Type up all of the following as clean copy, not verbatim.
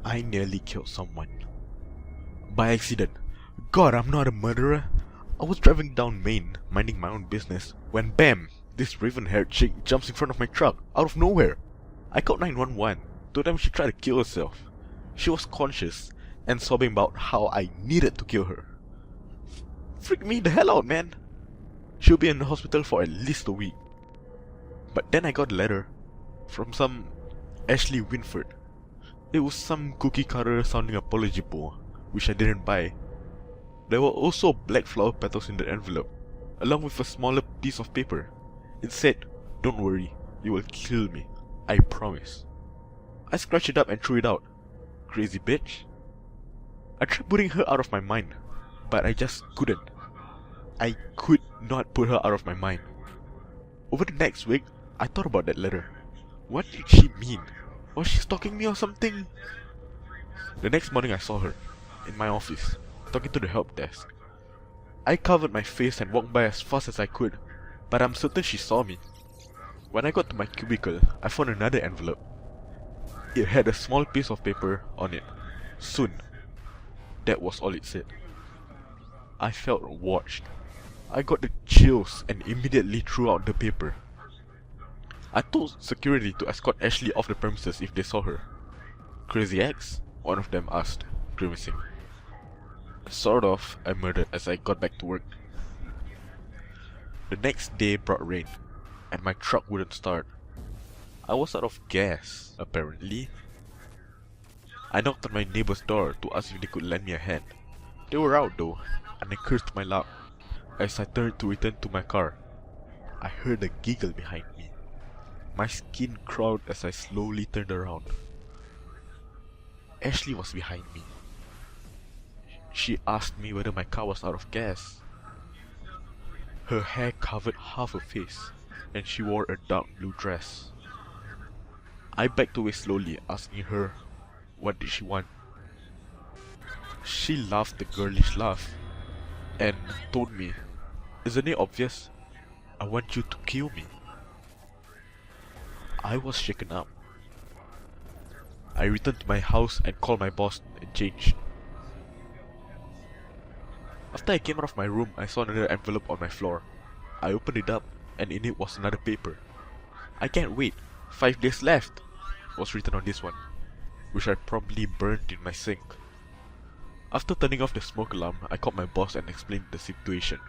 I nearly killed someone. By accident. God, I'm not a murderer. I was driving down Main, minding my own business, when BAM! This raven-haired chick jumps in front of my truck, out of nowhere. I called 911, told them she tried to kill herself. She was conscious, and sobbing about how I needed to kill her. Freaked me the hell out, man. She'll be in the hospital for at least a week. But then I got a letter from some Ashley Winford. It was some cookie cutter sounding apology poem, which I didn't buy. There were also black flower petals in the envelope, along with a smaller piece of paper. It said, "Don't worry, you will kill me, I promise." I scratched it up and threw it out. Crazy bitch. I tried putting her out of my mind, but I just couldn't. I could not put her out of my mind. Over the next week, I thought about that letter. What did she mean? Was she stalking me or something? The next morning I saw her, in my office, talking to the help desk. I covered my face and walked by as fast as I could, but I'm certain she saw me. When I got to my cubicle, I found another envelope. It had a small piece of paper on it. Soon. That was all it said. I felt watched. I got the chills and immediately threw out the paper. I told security to escort Ashley off the premises if they saw her. Crazy ex? One of them asked, grimacing. Sort of, I murmured as I got back to work. The next day brought rain, and my truck wouldn't start. I was out of gas, apparently. I knocked on my neighbor's door to ask if they could lend me a hand. They were out though, and I cursed my luck. As I turned to return to my car, I heard a giggle behind me. My skin crawled as I slowly turned around. Ashley was behind me. She asked me whether my car was out of gas. Her hair covered half her face, and she wore a dark blue dress. I backed away slowly, asking her what did she want. She laughed a girlish laugh and told me, "Isn't it obvious? I want you to kill me." I was shaken up. I returned to my house and called my boss and changed. After I came out of my room, I saw another envelope on my floor. I opened it up, and in it was another paper. "I can't wait. 5 days left," was written on this one, which I promptly burned in my sink. After turning off the smoke alarm, I called my boss and explained the situation.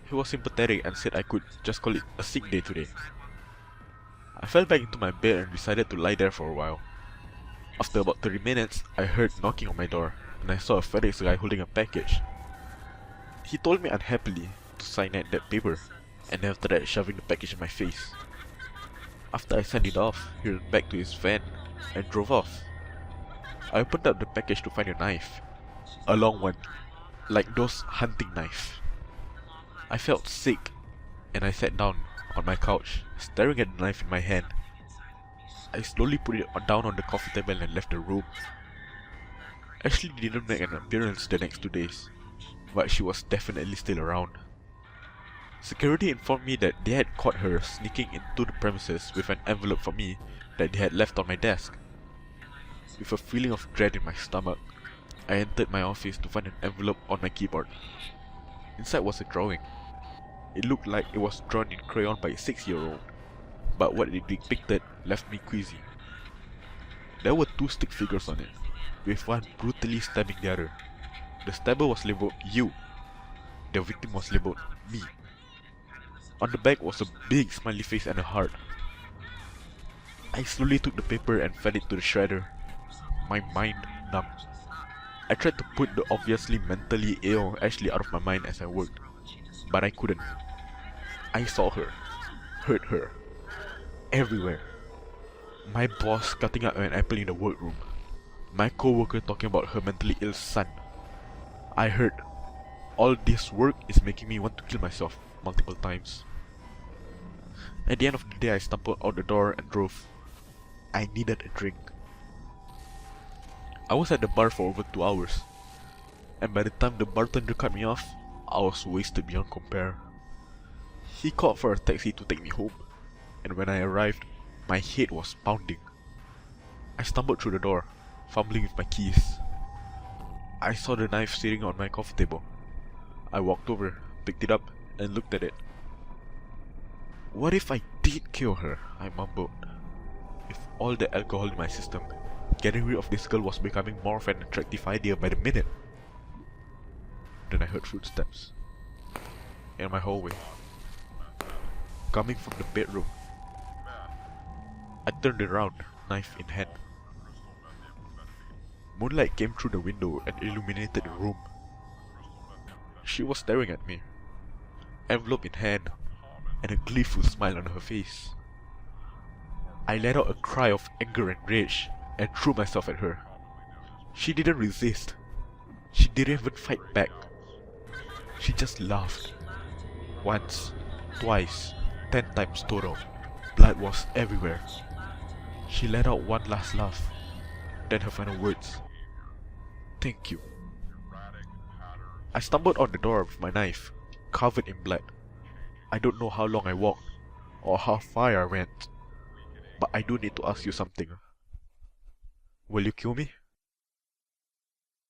He was sympathetic and said I could just call it a sick day today. I fell back into my bed and decided to lie there for a while. After about 30 minutes, I heard knocking on my door, and I saw a FedEx guy holding a package. He told me unhappily to sign that paper, and after that shoving the package in my face. After I sent it off, he went back to his van and drove off. I opened up the package to find a knife. A long one, like those hunting knives. I felt sick, and I sat down on my couch, staring at the knife in my hand. I slowly put it down on the coffee table and left the room. Ashley didn't make an appearance the next 2 days, but she was definitely still around. Security informed me that they had caught her sneaking into the premises with an envelope for me that they had left on my desk. With a feeling of dread in my stomach, I entered my office to find an envelope on my keyboard. Inside was a drawing. It looked like it was drawn in crayon by a 6-year-old, but what it depicted left me queasy. There were 2 stick figures on it, with one brutally stabbing the other. The stabber was labelled "You". The victim was labelled "Me". On the back was a big smiley face and a heart. I slowly took the paper and fed it to the shredder, my mind numb. I tried to put the obviously mentally ill Ashley out of my mind as I worked, but I couldn't. I saw her, heard her, everywhere. My boss cutting up an apple in the workroom. My co-worker talking about her mentally ill son. I heard, "All this work is making me want to kill myself," multiple times. At the end of the day, I stumbled out the door and drove. I needed a drink. I was at the bar for over 2 hours, and by the time the bartender cut me off, I was wasted beyond compare. He called for a taxi to take me home, and when I arrived, my head was pounding. I stumbled through the door, fumbling with my keys. I saw the knife sitting on my coffee table. I walked over, picked it up, and looked at it. What if I did kill her? I mumbled. With all the alcohol in my system, getting rid of this girl was becoming more of an attractive idea by the minute. Then I heard footsteps in my hallway, coming from the bedroom. I turned around, knife in hand. Moonlight came through the window and illuminated the room. She was staring at me, envelope in hand, and a gleeful smile on her face. I let out a cry of anger and rage and threw myself at her. She didn't resist. She didn't even fight back. She just laughed. Once, twice, 10 times total. Blood was everywhere. She let out one last laugh, then her final words. Thank you. I stumbled on the door with my knife, covered in blood. I don't know how long I walked, or how far I went, but I do need to ask you something. Will you kill me?